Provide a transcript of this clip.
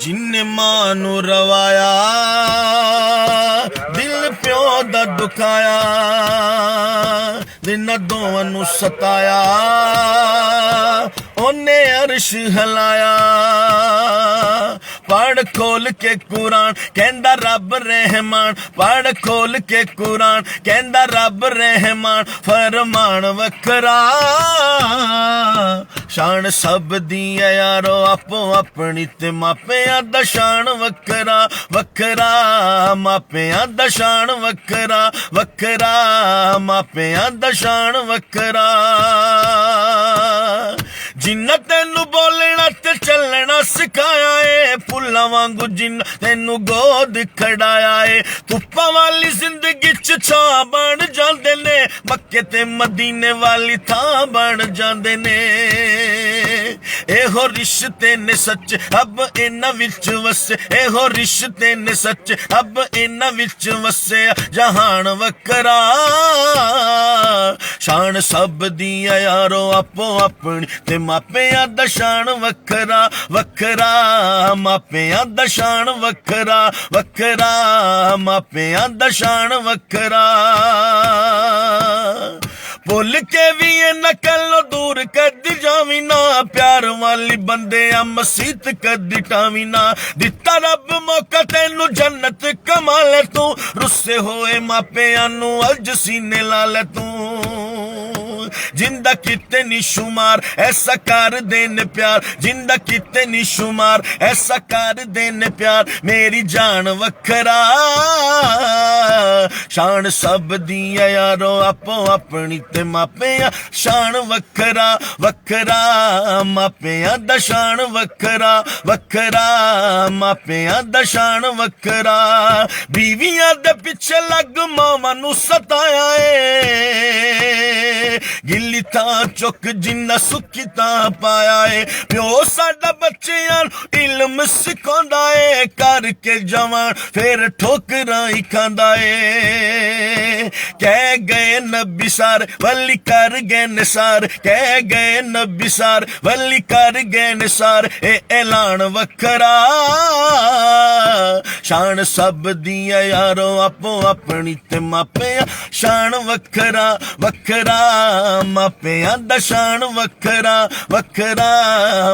जिन्ने मां नू रवाया दिल प्यो दा दुखाया दिना दोवां नू सताया ओने अर्श हलाया पढ़ खोल के कुरान कहंदा रब रहमान पढ़ खोल के कुरान कहंदा रब रहमान फरमान वखरा शान सब दी यारो आपो अपनी ते मापियां दा शान वखरा वखरा मापियां दा शान वखरा वखरा मापियां दा शान वखरा जिन्ना तेनू बोलना ते चलना सिखाया है फुल्लां वांगू जिन्ना तेनू गोद खड़ाया है धुप्पां वाली जिंदगी च छां बन जांदे ने मक्के ते मदीने वाली थां बन जांदे ने एहो रिश्ते ने सच अब इन्हां विच वसे एहो रिश्ते ने सच अब इन्हां विच वसे जहान वखरा शान सब दी यारो आपो अपनी ते मापियां दा शान वखरा वखरा मापियां दा शान वखरा वखरा मापियां दा शान वखरा भुल के भी ये नकलो दूर कदी जावी ना प्यार वाली बंदे मसीत कदी टावी ना दिता रब मौका तेनू जन्नत कमा ले तू रुस्से होए मापियां नू अज सीने ला ले तू जिंदा किते नी शुमार ऐसा कर देने प्यार जिंदा किते नी शुमार ऐसा कर देने प्यार मेरी जान वखरा शान सब दी यारो आपो अपनी ते मापियां शान वखरा वखरा मापियां दा शान वखरा वखरा मापियां दा शान वखरा बीवियां दे पिछे लग मामा नू सताया है गिल्ली तां चुक जिन्ना सुखी तां पाया है प्यो साडा बच्चियां इल्म सिखांदा है करके जवान फिर ठोकरां ही खांदा है कह गए नबी सार वली कर गए निसार कह गए नबी सार वली कर गए निसार ए ऐलान वखरा शान सब दी यारो आपो अपनी ते मापियां शान वखरा वखरा मापियां दा शान वखरा वखरा